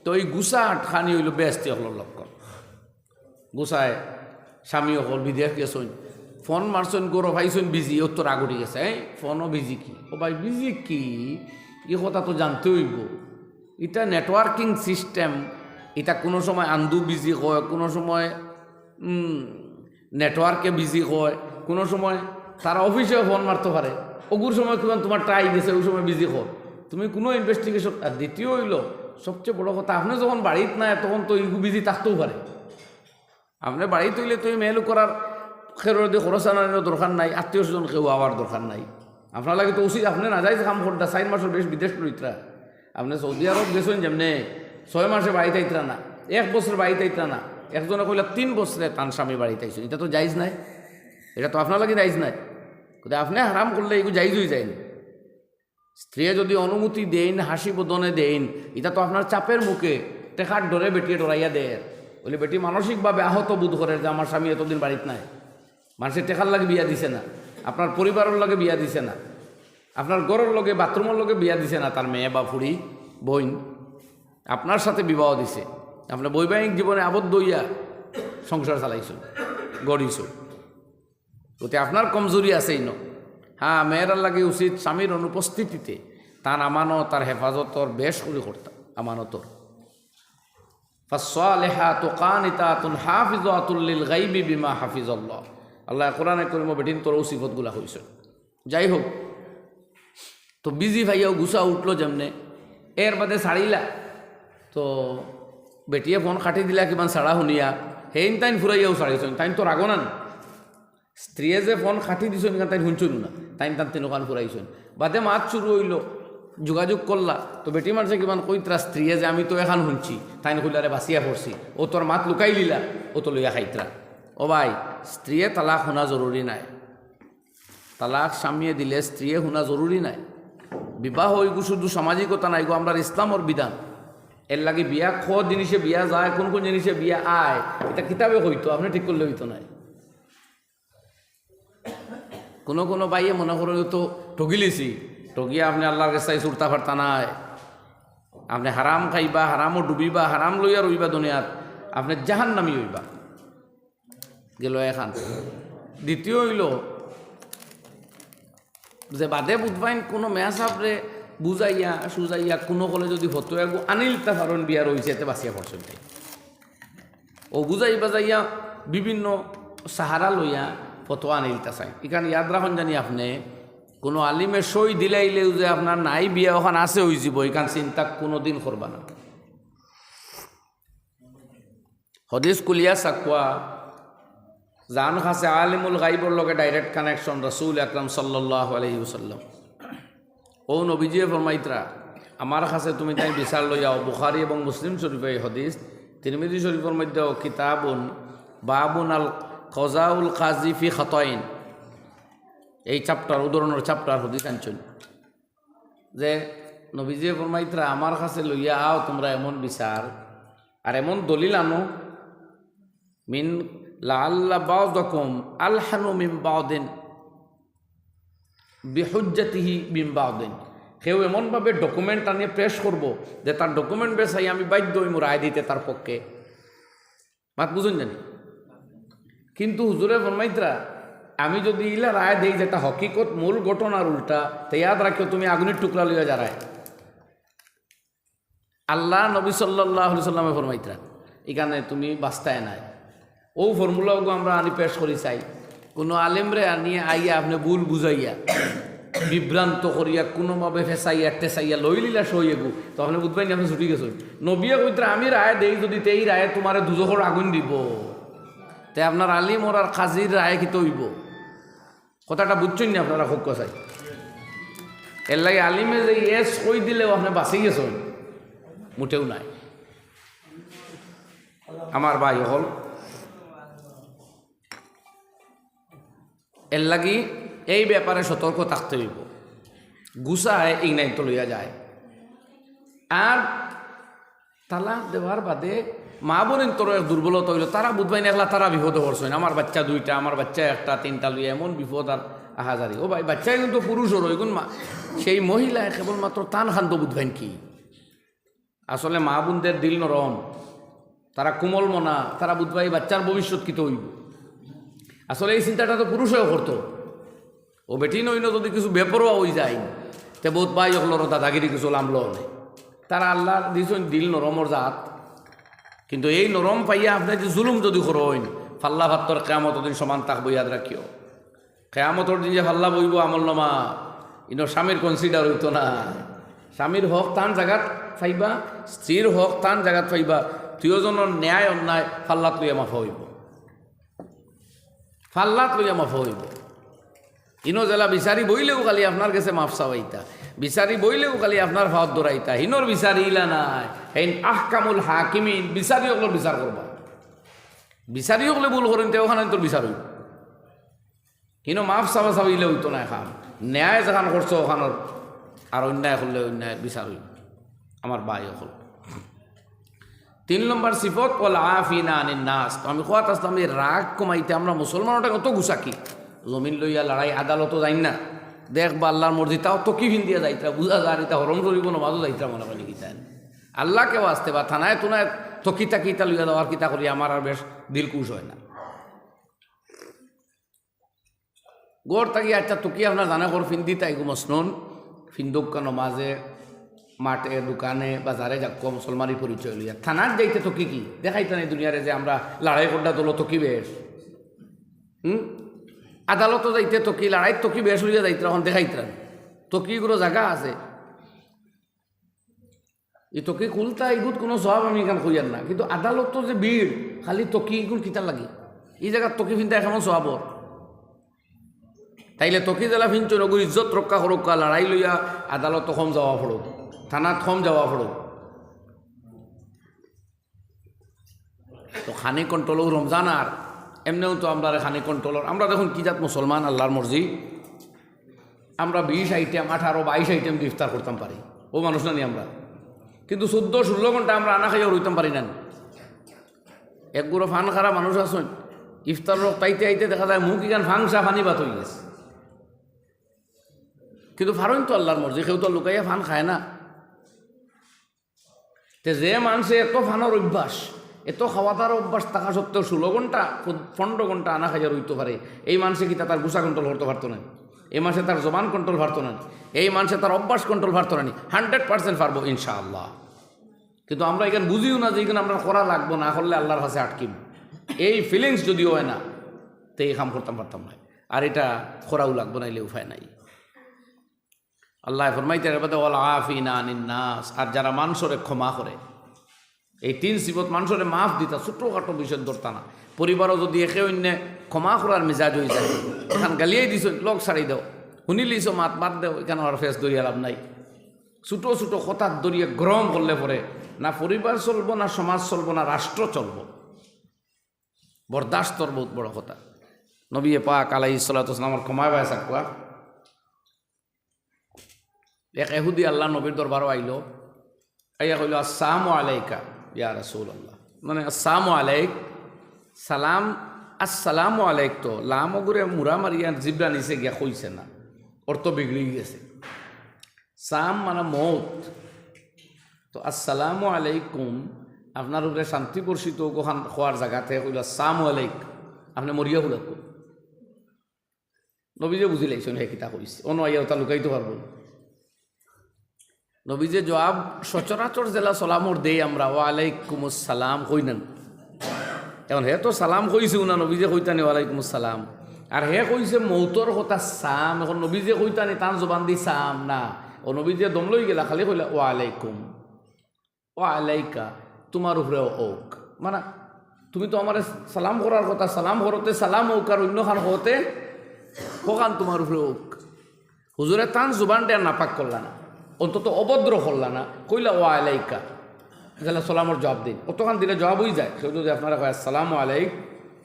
তো ওই গুসা আটখানি হইল বেস্তি হল লক্ষণ। গুসায় স্বামী হল বিদেশ গেছেন, ফোন মারছেন গরো ভাইছেন বিজি, ওর তো রাগ উঠে গেছে, ফোনও বিজি কি, ও ভাই বিজি কি, এই কথা তো জানতে হইব। এটা নেটওয়ার্কিং সিস্টেম, এটা কোনো সময় আন্দু বিজি হয়, কোনো সময় নেটওয়ার্কে বিজি হয়, কোনো সময় তারা অফিসেও ফোন মারতে পারে, ওগুর সময় কিমান তোমার ট্রাই গেছে ওই সময় বিজি হয়, তুমি কোনো ইনভেস্টিগেশন। আর দ্বিতীয় হইল সবচেয়ে বড় কথা, আপনি যখন বাড়িত নাই তখন তো ইগু বিজি থাকতেও পারে। আপনি বাড়িতে হইলে তো মেল করার খেরোর দিয়ে খরচ আনার দরকার নাই, আত্মীয় স্বজন কেউ আওয়ার দরকার নাই। আপনার লাগে তো উচিত আপনি না যাই কাম করতে 4 মাসের বেশ বিদেশ রইতরা। আপনি সৌদি আরব গেছেন যেমনি 6 মাসে বাড়িতে আইতরা না, 1 বছর বাড়িতে আইতরা না, একজনে কইলা 3 বছরে তান স্বামী বাড়িতে আইছেন, এটা তো জায়জ নাই, এটা তো আপনার লাগে জায়জ নাই। কিন্তু আপনি হারাম করলে এগুলো জায়জ হয়ে যায়। স্ত্রী যদি অনুমতি দেন, হাসি বদনে দেন, এটা তো আপনার চাপের মুখে টেকার ডরে বেটিয়ে ডরাইয়া দেয় বলে বেটি মানসিকভাবে আহত বোধ করে যে আমার স্বামী এতদিন বাড়িতে নাই, মানুষের টেকার লাগে বিয়া দিছে না, আপনার পরিবারের লগে বিয়া দিছে না, আপনার ঘরের লগে বাথরুমের লগে বিয়া দিছে না, তার মেয়ে বা ফুড়ি বোন আপনার সাথে বিবাহ দিছে, আপনার বৈবাহিক জীবনে আবদ্ধ হইয়া সংসার চালাইছো গড়িছো, ওতে আপনার কমজোরি আছেই ন। হ্যাঁ, মেয়েরার লাগে উচিত স্বামীর অনুপস্থিতিতে তার আমানত, তার হেফাজতর বেশ করে করতাম আমানতর। ফাসসালিহাতু কানিতাতুন হাফিজাতুল লিল গায়বি বিমা হাফিজাল্লাহ, আল্লাহ কোরআনে কারীম বেটিন তোর সিফতগুলা হইছে। যাই হোক, তো বিজি ভাইয়াও গুছা উঠলো যেমনে, এর বাদে ছাড়িলা তো বেটিয়ে ফোন কাটি দিলা কিমান ছাড়া শুনিয়া, হেইন তাইন ফুরাইয়াও ছাড়িয়েছেন, তাইন তো রাগনান স্ত্রীয়ে যে ফোন কাটি দিছেন তাই শুনছুন না, তাইন তান তিনখান ফুরাইছেন। বাদে মাত শুরু হইল, যোগাযোগ করলা, তো বেটি মারছে কিমান কইতরা স্ত্রীয়ে যে আমি তো এখান শুনছি, তাইন কইলারে বাঁচিয়া পড়ছি, ও তোর মাত লুকাই লিলা, ও তো লইয়া খাইতরা। ও ভাই, স্ত্রীয়ে তালাক শোনা জরুরি নাই, তালাক স্বামীয়ে দিলে স্ত্রীয়ে শোনা জরুরি নাই। বিবাহ হইগু শুধু সামাজিকতা নাই গো, আমরা ইসলামর বিধান। এর লাগে বিয়া খ জিনিসে বিয়া যায়, কোন কোন জিনিসে বিয়া আয়, এটা কিতাবে হইতো, আপনি ঠিক করলে হইতো নাই। কোনো বাইয়ে মনে করে তো ঠগিলিছি, ঠগিয়া আপনি আল্লাহর কাছে চুরতা ফারতা নাই, আপনি হারাম খাইবা, হারামও ডুবিবা, হারাম লইয়া রইবা দুনিয়াত, আপনি জাহান্নামী হইবা গেল এখান। দ্বিতীয় হইল যে বাদে বুধবাইন কোনো মেয়া সাপরে বুঝাইয়া সুজাইয়া কোনো কলে যদি হতো একগু আনিলতা ফারণ বিয়া রয়েছে এতে বাঁচিয়া পড়ছেন তাই, ও বুঝাই বাজাইয়া বিভিন্ন সাহারা লইয়া ফতোয়া আনিলতা চাই। এখানে ইয়াদ রাখুন জানি, আপনি কোনো আলিমের সই দিলাইলেও যে আপনার নাই বিয়া ওখান আছে হয়ে যাব, এখান চিন্তা কোনো দিন করবা না। হদিস কুলিয়া সাকুয়া জান খাসে আলিমুল গাইবর লগে ডাইরেক্ট কানেকশন রাসূল আকরাম সাল্লাল্লাহু আলাইহি ওয়াসাল্লাম। ও নবীজিয়ে ফরমাইতরা আমার কাছে তুমি তাই বিচার লইয়াও। বুখারী এবং মুসলিম শরীফে হদিস, তিরমিজি শরীফের মধ্যেও কিতাবুন বাবুন আল কজাউল কাজী ফি খাতাইন, এই চ্যাপ্টার উদাহরণের চ্যাপ্টার হদিস আনছেন যে নবীজিয়ে ফরমাইতরা আমার কাছে লইয়া আও তোমরা এমন বিচার আর এমন দলিল আনো, মিন লাআল্লা বা'দাকুম আলহানু মিন বা'দিন বিহুজ্জাতিহি মিন বা'দিন, কেউ এমনভাবে ডকুমেন্ট আনিয়ে পেশ করবো যে তার ডকুমেন্ট বেসাই আমি বাধ্য হইমু রায় দিতে তার পক্ষে। মাত বুঝুন জানি, কিন্তু হুজুরে ফরমাইতরা আমি যদি ইলা রায় দেই যেটা হকিকত মূল ঘটনার উল্টা, তো ইয়াদ রাখিও তুমি আগুনের টুকরা লইয়া যারায়। আল্লাহ নবী সাল্লাল্লাহু আলাইহি সাল্লামে ফরমাইতরা এখানে তুমি বাস্তায় নাই। ও ফর্মুলাগুলো আমরা আনি পেশ করি চাই, কোনো আলেমরে আনিয়ে আইয়া আপনি ভুল বুঝাইয়া বিভ্রান্ত করিয়া কোনোভাবে ফেসাইয়া টেসাইয়া লই লিলা সইয়েগু, তো আপনি বুঝবেন আপনি ছুটি গেছেন। নবিয়া কইতরা আমি রায় দেই যদি এই রায়ে তোমার দুজখর আগুন দিব, তে আপনার আলিম ওর আর কাজীর রায় কি তৈব? কথাটা বুঝছেন না আপনারা? খুব চাই এর লাগে আলিমে যে এস কই দিলেও আপনি বাঁচি গেছেন মোটেও নাই। আমার ভাই হল এর লাগি এই ব্যাপারে সতর্ক থাকতে হইব। গুছায় ইগনাইত লইয়া যায়। আর তালাক দেওয়ার বাদে মা বোনের তোর দুর্বলতা হইল, তারা বুধবাই একলা তারা বিপদে পড়ছেন। আমার বাচ্চা 2টা, আমার বাচ্চা 1টা 3টা লইয়া এমন বিপদ আর আহাজারি। ও ভাই, বাচ্চাই কিন্তু পুরুষের ওইগুন সেই মহিলা কেবলমাত্র তান খান্ত বুধবাইন কি আসলে মা বোনদের দিল নরম, তারা কোমল মনা, তারা বুধবাই বাচ্চার ভবিষ্যৎ কিত হইব। আসলে এই চিন্তাটা তো পুরুষেও করতো। ও বেটি নইন যদি কিছু বেপরোয়া হয়ে যায় তে বোধ ভাই ওগুলোর দাদাগিরি কিছু লামলো নেই। তারা আল্লাহ দিয়েছেন দিল নরমর জাত, কিন্তু এই নরম পাইয়া আপনি যে জুলুম যদি করেন ফাল্লা ভাত্তর কেয়ামত দিন সমান থাকবো, ইয়াদ রাখিও। কেয়ামতর দিন যে ফাল্লা বইব আমল নামা, ইনো স্বামীর কনসিডার হইতো না। স্বামীর হক তান জায়গাত পাইবা, স্ত্রীর হক তান জায়গাত পাইবা। দুজনের ন্যায় অন্যায় ফাল্লাত লইয়া মাফা হইব, ফাল্লাত লইয়া মাফা হইব। ইনো জেলা বিচারি বইলেও খালি আপনার কাছে মাফ চাওয়াইতা, বিচারি বইলেও খালি আপনার ভাত দৌড়াইতা। হিনোর বিচারি ইলা নাই, হেন আহকামুল হাকিমিন বিচারি ওগুলোর বিচার করবা। বিচারি ওগুলো ভুল করেন তে ওখানে তোর বিচার হইব। হিনো মাফ চাওয়া চাওয়াইলে হইতো না এখন, ন্যায় যেখান করছো ওখানোর আর অন্যায় করলে অন্যায় বিচার হইব। আমার বাই হল 3 নম্বর সিফত ওয়াল আফিনা আনিন নাস। তো আমি কোয়াত আসলাম এই রাগ কমাইতে আমরা মুসলমানটা কত গুছাকি, জমিন লইয়া লড়াই আদালতও যাই না, দেখবা আল্লাহর মর্জি তাও তো কি দিয়া যাইতা বুঝা যায় এটা হরম করিব নমাজও যাইতা মনে করি কি চান আল্লাহ কেউ আসতে বা থানায় তুনায় তকিতা কিতা লইয়া দেওয়ার কিতা করি আমার আর বেশ দিল কুশ হয় না। গোর থাকি আচ্ছা তকি আপনার জানা কর ফিন্দি তাই মসনুন ফিন্দুকা নমাজে মাঠে দোকানে বাজারে যাক মুসলমানের পরিচয় লইয়া থানার যাইতে তো কি দেখাইতে নাই দুনিয়ারে যে আমরা লড়াই করডা তোলো তো কি বেশ আদালতও যাইতে তো কি লড়াই তো কি বেশ লইয়া যাইতে এখন দেখাইতেন তো কিগুলো জায়গা আছে এই তোকে খুলতা এগুত কোনো সব আমি এখান খুঁজার না, কিন্তু আদালত তো যে ভিড় খালি তকি এগুলো কিতা লাগে এই জায়গার তকি ফিনতে এখন সহাবর তাইলে তকি জেলা ফিনছো নগুর ইজ্জত রক্ষা করুক, লড়াই লইয়া আদালত কম যাওয়া পড়ুক, থানাত কম যাওয়া পড়ুক। তো খানি কন্ট্রোলও রমজান আর এমনিও তো আমরা খানি কন্ট্রোলর আমরা দেখুন কি জাত মুসলমান আল্লাহর মর্জি আমরা 20 আইটেম 18 22 আইটেম ইফতার করতাম পারি, ও মানুষ না নি আমরা, কিন্তু 14-16 ঘন্টা আমরা আনা খাইয়া রইতাম পারি না। একগুলো ফান খারা মানুষ আসুন ইফতার তাইতে আইতে দেখা যায় মুখ ইখান ফাংসা ফানি বাত হয়ে গেছে, কিন্তু ফারইন তো আল্লাহর মর্জি কেউ তো লুকাইয়া ফান খায় না। তে যে মানুষে এত ফানোর অভ্যাস এত খাওয়া দাওয়ার অভ্যাস থাকা সত্ত্বেও 16 ঘন্টা 15 ঘন্টা আনা খাইয়া রইতে পারে, এই মানুষে কি তার গুসা কন্ট্রোল করতে পারতো না, এই মাসে তার জবান কন্ট্রোল পারতো না, এই মানুষে তার অভ্যাস কন্ট্রোল পারতো না, 100% পারবো ইনশাআল্লাহ। কিন্তু আমরা এখানে বুঝিও না যে এখানে আমরা করা লাগবো না করলে আল্লাহর কাছে আটকিম, এই ফিলিংস যদিও হয় না তো এই কাম করতাম পারতাম না, আর এটা করাও লাগবো না এলে উপায় নাই। আল্লাহ ফরমাইতে ওয়াল আফিনা আনিন নাস, আর যারা মানুষরে ক্ষমা করে, এই 3 সিফত মানুষরে মাফ দিতা ছোট্টখাটো বিষয় ধরতা না। পরিবারও যদি একে অন্য ক্ষমা করার মেজাজ হয়ে যায়, এখান গালিয়াই দিছ লোক ছাড়ি দাও, শুনিলিছ মাত বাদ দেও, এখানে আর ফেস দরিয়া লাভ নাই। ছোটো ছোটো কথার দরিয়ে গরম করলে পরে না পরিবার চলবো, না সমাজ চলবো, না রাষ্ট্র চলবো। বরদাস্তর বহুত বড় কথা। নবী পাক আলাইহিস সালাতু ওয়াস সালামের ক্ষমা পায় সাকুয়া এক এহুদি আল্লাহ নবীর দরবারও আইলো, আইয়া কইল আসসালামু আলাইকা ইয়া রাসূলুল্লাহ, মানে আসসালামু আলাইক সালাম, আসসালামু আলাইক তো লামো করে মুরা মারিয়া জিব্রা নিচে গিয়া কইছে না, অর্থ বিগড়ি গেছে। সাম মানে মৌত, তো আসসালামু আলাইকুম আপনার উপরে শান্তি বর্ষিত ওখান খোয়ার জায়গাতে কইল আসসালামু আলাইক আপনি মরিয়া হুলাক নবীজে বুঝি লাইছেন হে কিতা কইছে, অন্য আইয়া ওটা লুকাইতে পারবো। নবীজে জবাব সচরাচর জেলা সালামর দেই আমরা ওয়ালাইকুম আসসালাম কই নেন, এখন হে তো সালাম কইছেও না, নবীজে কইতানি ওয়ালাইকুম আসসালাম, আর হে কইছে মৌতর কথা সাম, এখন নবীজে কইতানি তান জবান দি সাম না, ও নবীজে দম লই গেলা খালি কইলা ওয়ালাইকুম ওয়ালাইকা তোমার উপরে ওক, মানে তুমি তো আমার সালাম করার কথা, সালাম করতে সালাম ওক, আর অন্য খান হতে হোকান তোমার উপরে ওক। হুজুরে তান জুবানটা নাপাক করলা না, অন্তত অভদ্র করলা না, কইলা ওয়ালাইকা গেলা সালামর জবাব দিন, অতখান দিলে জবাব হয়ে যায়। কেউ যদি আপনারা কয় আসসালামু আলাইক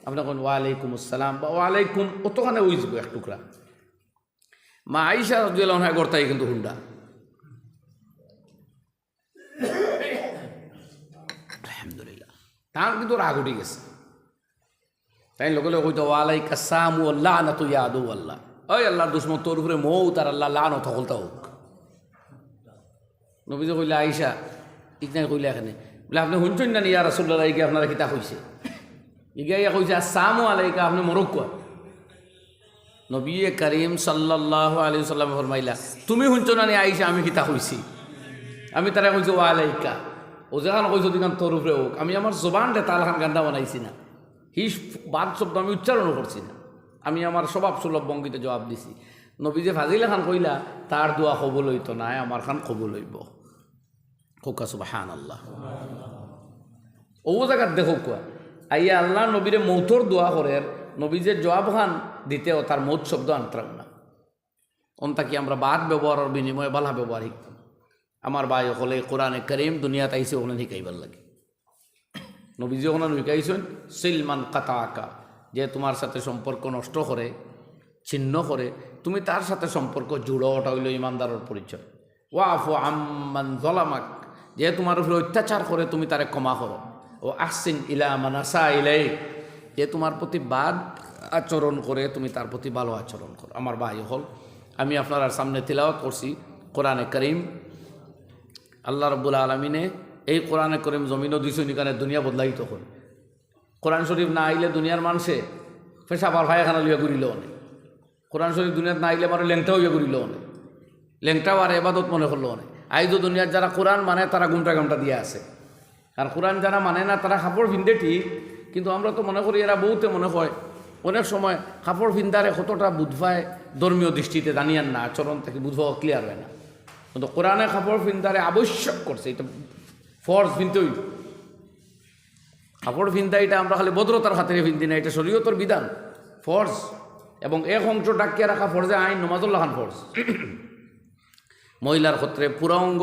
আপনি কোন ওয়ালাইকুম আসসালাম বা ওয়ালাইকুম, অতখানে ওই যাব এক টুকরা। মা আইসা রাদিয়াল্লাহু আনহা গর্তাই কিন্তু হুন্ডা, আলহামদুলিল্লাহ তার কিন্তু রাগ উঠে গেছে, তাই লোকে লোক কইতো ওয়ালাইকা আসসালামু আল্লাহনাতু ইয়া আদু আল্লাহ, ওই আল্লাহর দুশমন তোর উপরে মৌত আর আল্লাহ লানত হলতা হোক। নবীজি কইলা আইসা ইগনাই কইলে এখানে বলে আপনি শুনছেন না ইয়া রাসূলুল্লাহ ইগে আপনারা কিতা কইছে ইয়া কইছে আসসালামু আলাইকা আপনি মরক্ক নবী করিম সাল্লাল্লাহু আলাইহি ওয়াসাল্লাম ফরমাইলা তুমি শুনছো না আইসা আমি কিতা কইছি আমি তারা কইছি ওয়া আলাইকা ও যেখানে কইছো দিকান তোর উপরে হোক আমি আমার জবানটা তালখান গান্ডা বানাইছি না হি বাদ শব্দ আমি উচ্চারণও করছি না আমি আমার স্বভাব সুলভ ভঙ্গিতে জবাব দিছি নবী যে ফাজিলা খান কইলা তার দোয়া কবুল হইতো না আমার খান কবুল হইব কোকা সুবহানাল্লাহ ও জায়গাত দেখো কোয়া আইয়া আল্লাহ নবীরে মৌতর দোয়া করে নবী যে জবাব খান দিতেও তার মৌত শব্দ আনতাম না অন্তাকি আমরা বাদ ব্যবহারের বিনিময়ে বালা ব্যবহার শিখতাম আমার ভাই হলে কোরআনে করিম দুনিয়াতে আইসে ওখানে শিখাইবার লাগে নবীজি ওখানে শিখাইছেন সিলমান কাতা আঁকা যে তোমার সাথে সম্পর্ক নষ্ট করে ছিন্ন করে তুমি তার সাথে সম্পর্ক জুড়ো ওটা হইল ইমানদারের পরিচয় ওয়াফু আম্মান জলামাক যে তোমার উপরে অত্যাচার করে তুমি তারে ক্ষমা করো ও আহসিন ইলা মানাসা ইলাই যে তোমার প্রতি বাদ আচরণ করে তুমি তার প্রতি ভালো আচরণ করো আমার ভাই হল আমি আপনার সামনে তিলাওয়াত করছি কোরআনে করিম আল্লাহ রাব্বুল আলামিনে এই কোরআনে করিম জমিনও দিয়েছেন এখানে দুনিয়া বদলাইত করে কোরআন শরীফ না আইলে দুনিয়ার মানুষে পেশাবার ভাইখানা লইয়া ঘুরিল অনেক কোরআন শরীফ দুনিয়াত না আইলে আমার ল্যাংটা হইয়া ঘুরিল অনেক ল্যাংটাও আর এবাদত মনে করলো অনেক আইজও দুনিয়ার যারা কোরআন মানে তারা ঘুমটা দিয়ে আছে আর কোরআন যারা মানে না তারা কাপড় ভিন্দে ঠিক কিন্তু আমরা তো মনে করি এরা বহুতে মনে হয় অনেক সময় কাপড় ভিন্দারে কতটা বুধবায় ধর্মীয় দৃষ্টিতে জানিয়ান না আচরণ থেকে বুধবা ক্লিয়ার হয় না কিন্তু কোরআনে কাপড় ভিন্দারে আবশ্যক করছে এটা ফরজ ভিনতে হইল কাপড় ভিন্দা এটা আমরা খালি ভদ্রতার খাতিরে ভিন্দি না এটা শরীয়তের বিধান ফরজ এবং এক অংশ ডাকিয়ে রাখা ফরজে আইন নমাজুল্লাহ খান ফরজ মহিলার ক্ষেত্রে পুরা অঙ্গ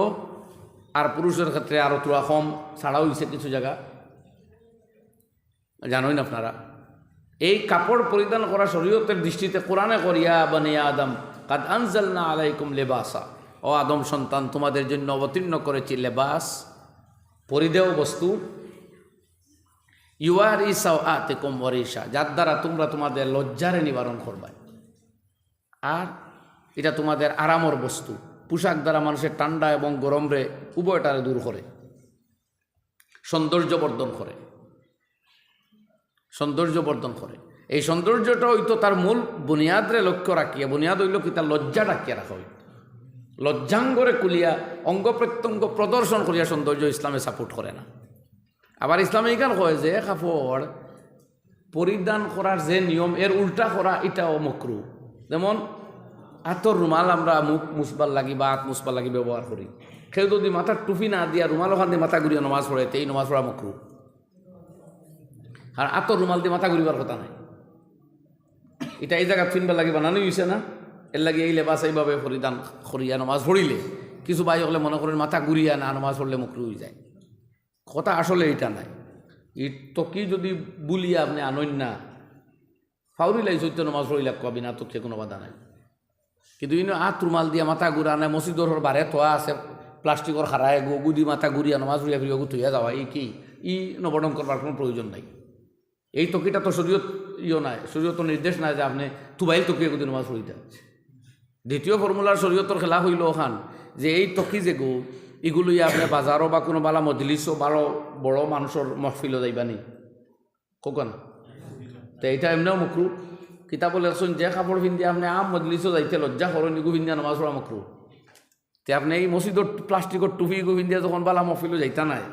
আর পুরুষের ক্ষেত্রে আরও তোরা কম ছাড়াও হয়েছে কিছু জায়গা জানোই না আপনারা এই কাপড় পরিধান করা শরীয়তের দৃষ্টিতে কোরআনে করিয়া বানিয়া আদম কাদ আনজালনা আলাইকুম লেবাসা ও আদম সন্তান তোমাদের জন্য অবতীর্ণ করেছি লেবাস পরিধেয় বস্তু ইউয়ারি সাওআতিকুম ওয়ারিশা যার দ্বারা তোমরা তোমাদের লজ্জারে নিবারণ করবে আর এটা তোমাদের আরামর বস্তু পোশাক দ্বারা মানুষের ঠান্ডা এবং গরমরে উভয়টারে দূর করে সৌন্দর্য বর্ধন করে এই সৌন্দর্যটা হইতো তার মূল বুনিয়াদরে লক্ষ্য রাখিয়া বুনিয়াদ হইল কি তার লজ্জা রাখিয়া রাখা হইত লজ্জাঙ্গরে কুলিয়া অঙ্গ প্রত্যঙ্গ প্রদর্শন করিয়া সৌন্দর্য ইসলামে সাপোর্ট করে না আবার ইসলামে এখান কয় যে কাপড় পরিধান করার যে নিয়ম এর উল্টা করা এটাও মকরু যেমন হাতর রুমাল আমরা মুখ মুসবার লাগি বা হাত মুসবার লাগি ব্যবহার করি কেউ যদি মাথার টুপি না দিয়া রুমাল ওখান দিয়ে মাথা ঘুরিয়ে নমাজ পড়ে এই নমাজ পড়া মকরু আর হাতর রুমাল দিয়ে মাথা ঘুরিবার কথা নাই এটা এই জায়গা ফিনবার লাগি বানানো হয়েছে না এর লাগে এই লেবাস এইভাবে পরিধান করিয়া নমাজ পড়িলে কিছু ভাই হলে মনে করেন মাথা ঘুরিয়া না নমাজ পড়লে মকরু হয়ে যায় কথা আসলে এটা নাই ই তো কি যদি বুলিয়া আপনি আনইন না ফাউরি লাই সত্য নমাজ পড়িলা কবি না তো কোনো বাধা নাই কিন্তু ইনো হাত রুমাল দিয়া মাথা ঘুরা নাই মসজিদর বারে থোয়া আছে প্লাস্টিকর খারায় গুদি মাথা ঘুরিয়া নমাজ ঘুরিয়া ফিরিয়া থইয়া যাওয়া এই কি ই নবডং করবার কোনো প্রয়োজন নাই এই তকিটা তো শরীয়ত নাই শরীয়ত নির্দেশ নাই যে আপনি তুবাইল তকিয়ে গুদি নমাজ পড়িতে দ্বিতীয় ফর্মুলার শরীয়তর খেলা হইল ওখান যে এই তকি যে গো এগুলো আপনি বাজারও বা কোনো বালা মজলিসও বারো বড় মানুষের মহফিলও যাইবানি কোন তো এইটা এমনিও মকরু কিতাব লেখছেন যে কাপড় পিন্ধি আপনি মজলিসও যাইতে লজ্জা করেন এগু পিন্ধিয়া নমাজ পড়া মকরু তে আপনি এই মসজিদর প্লাস্টিকর টুপি এগু পিন্ধিয়া যখন বালা মহফিলও যাইতা নাই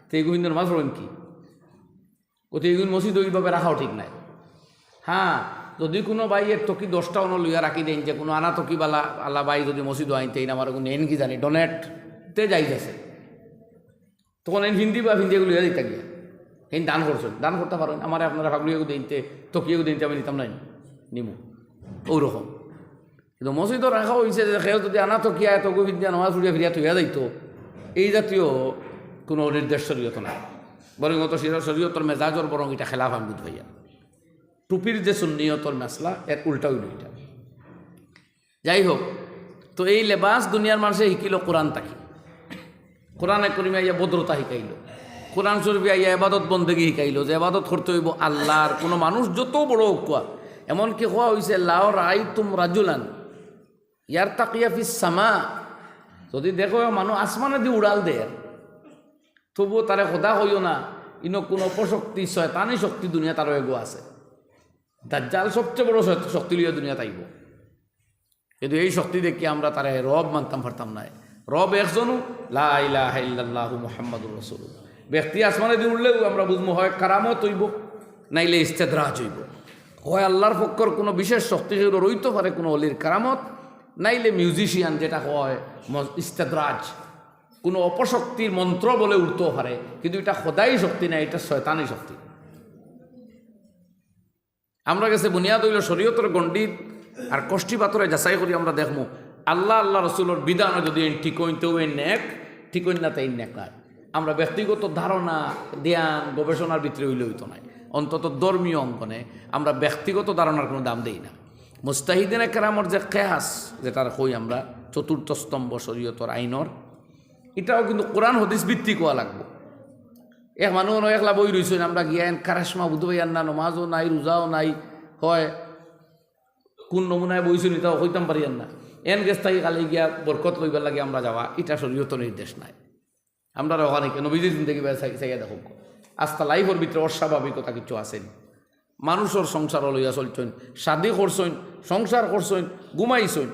তো এগু পিন্ধিয়া নমাজ পড়েন কি ওতে এগুলো মসজিদ ওইভাবে রাখাও ঠিক নাই হ্যাঁ যদি কোনো ভাই এর তকি 10টা অন্য লইয়া রাখি দেন যে কোনো আনা তকিবালা আল্লাহ ভাই যদি মসজিদও আইনতে আমার কোনো নেন কি জানি ডোনেটতে যাইতেছে তখন এই হিন্দি বা হিন্দিগুলো ইয়া দিতে গিয়ে এই দান করছেন দান করতে পারেন আমার আপনারা ফাগুলিয়াকে দিনতে তকিয়াকে দিনতে আমি নিতাম নাই নিমু ওরকম কিন্তু মসজিদও রাখা হয়েছে যে সেও যদি আনা তকিয়া তকু হিন্দিয়া নমাজ ফুড়িয়া ফিরিয়া তৈয়া যাইতো এই জাতীয় কোনো নির্দেশ শরীয়ত নাই বরং অত শরীয়তর মেজাজর বরং এটা খেলাফ আমি বুধ ভাইয়া টুপির যে সুন্নিয়তর মেসলা এর উল্টা হইল এটা যাই হোক তো এই লেবাস দুনিয়ার মানুষে শিকিল কোরআন তাকি কোরআনে করিমে আইয়া ভদ্রতা শিকাইল কোরআন শরীফে আইয়া এবাদত বন্দেগী শিকাইল যে এবাদত করতে হইব আল্লাহর কোনো মানুষ যত বড় কোয়া এমনকি কোয়া হয়েছে লাও রাই তুম রাজুলান ইয়ার তাকিয়া ফিস সামা যদি দেখো মানুষ আসমানে দিয়ে উড়াল দেয় তবুও তারে খোদা হইও না, ইনো কোনো অপশক্তি শয়তানি শক্তি দুনিয়া তারও এগো আছে। দাজ্জাল সবচেয়ে বড় শক্তি লিয়ে দুনিয়া তাইব, কিন্তু এই শক্তি দেখি আমরা তারে রব মানতাম পারতাম না। রব একজনও, লা ইলাহা ইল্লাল্লাহু মুহাম্মাদুর রাসূলুল্লাহ। ব্যক্তি আসমানে দিয়ে উঠলেও আমরা বুঝবো হয় কারামত হইব, নাইলে ইস্তেদরাজ হইব। হয় আল্লাহর পক্ষর কোনো বিশেষ শক্তি রইতে পারে কোনো অলির কারামত, নাইলে মিউজিশিয়ান যেটা হয় ইস্তেদরাজ, কোনো অপশক্তির মন্ত্র বলে উঠতেও পারে, কিন্তু এটা খোদাই শক্তি না, এটা শয়তানি শক্তি। আমরা গেছে বুনিয়াদ হইল শরীয়তের গণ্ডিত আর কষ্টি পাথরে যাচাই করি আমরা দেখবো আল্লাহ আল্লাহ রসুলের বিধান যদি ঠিক হইতেও নেক, ঠিক হইন না তাই নেক নাই। আমরা ব্যক্তিগত ধারণা ধ্যান গবেষণার ভিতরে হইলে হইতো নাই, অন্তত ধর্মীয় অঙ্কনে আমরা ব্যক্তিগত ধারণার কোনো দাম দেই না। মুস্তাহিদিনে কেরামর যে কেয়াস যেটার কই আমরা চতুর্থ স্তম্ভ শরীয়তর আইনর, এটাও কিন্তু কোরআন হদিস ভিত্তিক হওয়া লাগবো। এক মানুষ একলা বই রয়েছেন, আমরা গিয়া কারাসমা বুধ ভাইয়ার না, নমাজও নাই, রোজাও নাই, হয় কোন নমুনায় বইছেন এটাও হইতাম পারিয়ান না, এন গেছ থাকি কালি গিয়া বরকত লইবার লাগে আমরা যাওয়া, এটা শরীয়ত নির্দেশ নাই। আমরা ওখানে নবীজির জিন্দগি চাইয়া দেখো আস্তা লাইফের ভিতরে অস্বাভাবিকতা কিছু আসেন। মানুষের সংসার লইয়া চলছেন, শাদি করছেন, সংসার করছেন, ঘুমাইছেন,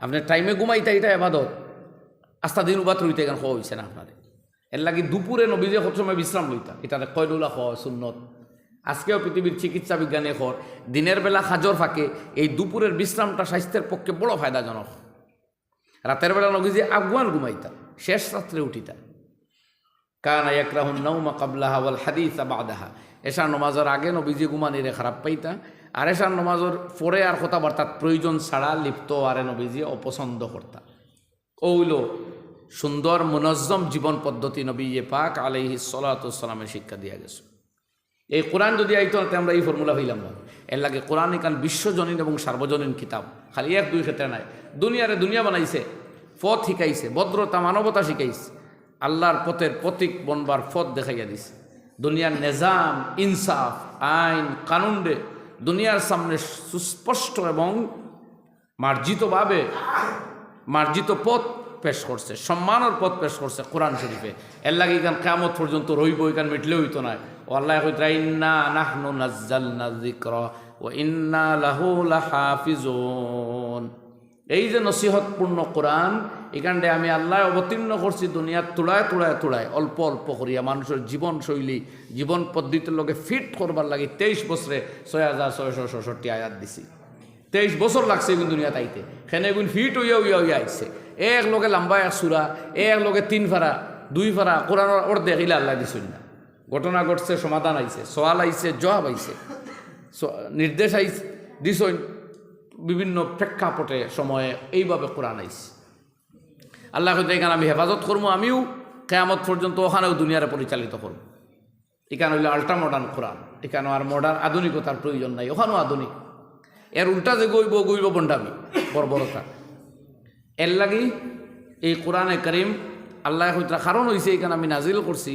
আপনি টাইমে ঘুমাইতে এটা এবাদত, আস্তা দিন উবাত রইতে এখানে খাওয়া হয়েছে না আপনার। এর লাগে দুপুরে নবীজে কত সময় বিশ্রাম লইতা, এটা কয়ডুলা খাওয়া সুন্নত। আজকেও পৃথিবীর চিকিৎসা বিজ্ঞানে খর দিনের বেলা খাজর ফাঁকে এই দুপুরের বিশ্রামটা স্বাস্থ্যের পক্ষে বড় ফায়দাজনক। রাতের বেলা নবীজি আগুয়ান ঘুমাইতা, শেষ রাত্রে উঠিতা। কানা ইয়াকরাহুন নাওমা ক্বাবলাহা ওয়াল হাদিসা বাদাহা। এশার নমাজের আগে নবীজি ঘুমানিরে খারাপ পাইতা, আর এশার নমাজের পরে আর কথাবার্তার প্রয়োজন ছাড়া লিপ্ত আরে নবীজি অপছন্দ করতা। ওইল সুন্দর মুনজ্জম জীবন পদ্ধতি নবী পাক আলাইহিস সালাতু ওয়াস সালামের শিক্ষা দিয়া গেছে। এই কোরআন যদি আইতো না আমরা এই ফর্মুলা হইলাম না। এর লাগে কোরআন এখান বিশ্বজনীন এবং সার্বজনীন কিতাব, খালি এক দুই ক্ষেত্রে নাই। দুনিয়ারে দুনিয়া বানাইছে, পথ শিখাইছে, ভদ্রতা মানবতা শিখাইছে, আল্লাহর পথের প্রতীক বনবার পথ দেখাইয়া দিছে। দুনিয়ার নিজাম ইনসাফ আইন কানুনে দুনিয়ার সামনে সুস্পষ্ট এবং মার্জিতভাবে মার্জিত পথ পেশ করছে, সম্মানের পথ পেশ করছে কোরআন শরীফে। এর লাগে এখান কিয়ামত পর্যন্ত রইব, এখান মিটলে হইতো না। ও আল্লাহ কইতা ইন্না নাহনু নাযালনা যিকরা ওয়া ইন্না লাহু লাহাফিজুন। এই যে নসিহতপূর্ণ কোরআন, এখানটায় আমি আল্লাহ অবতীর্ণ করছি দুনিয়ার তোড়ায় তোড়ায় তোড়ায় অল্প অল্প করিয়া মানুষের জীবনশৈলী জীবন পদ্ধতির লগে ফিট করবার লাগে 23 বছরে 6666 আয়াত দিছি। 23 বছর লাগছে এগুন দুনিয়া তাইতে, সেনে এগুন ফিট হইয়া হইয়া হইয়া আইছে। এক লগে লম্বা এক সুরা, এক লগে 3 ফারা 2 ফারা কোরআনের অর্ধেক ইলা আল্লাহ দিছেন না। ঘটনা ঘটছে, সমাধান আইছে, সওয়াল আইছে, জবাব আইছে, নির্দেশ আইছে দিছেন বিভিন্ন প্রেক্ষাপটে সময়ে। এইভাবে কোরআন আইছে। আল্লাহ কইতে এখানে আমি হেফাজত করবো, আমিও কিয়ামত পর্যন্ত ওখানেও দুনিয়ারে পরিচালিত করব। এখানে হইলে আল্ট্রা মডার্ন কোরআন, এখানে আর মডার্ন আধুনিকতার প্রয়োজন নাই, ওখানেও আধুনিক। এর উল্টা যে গইব বন্ডামি বর্বরতা। এর লাগি এই কোরআনে করিম আল্লাহ কইতে কারণ হয়েছে এখানে আমি নাজিল করছি,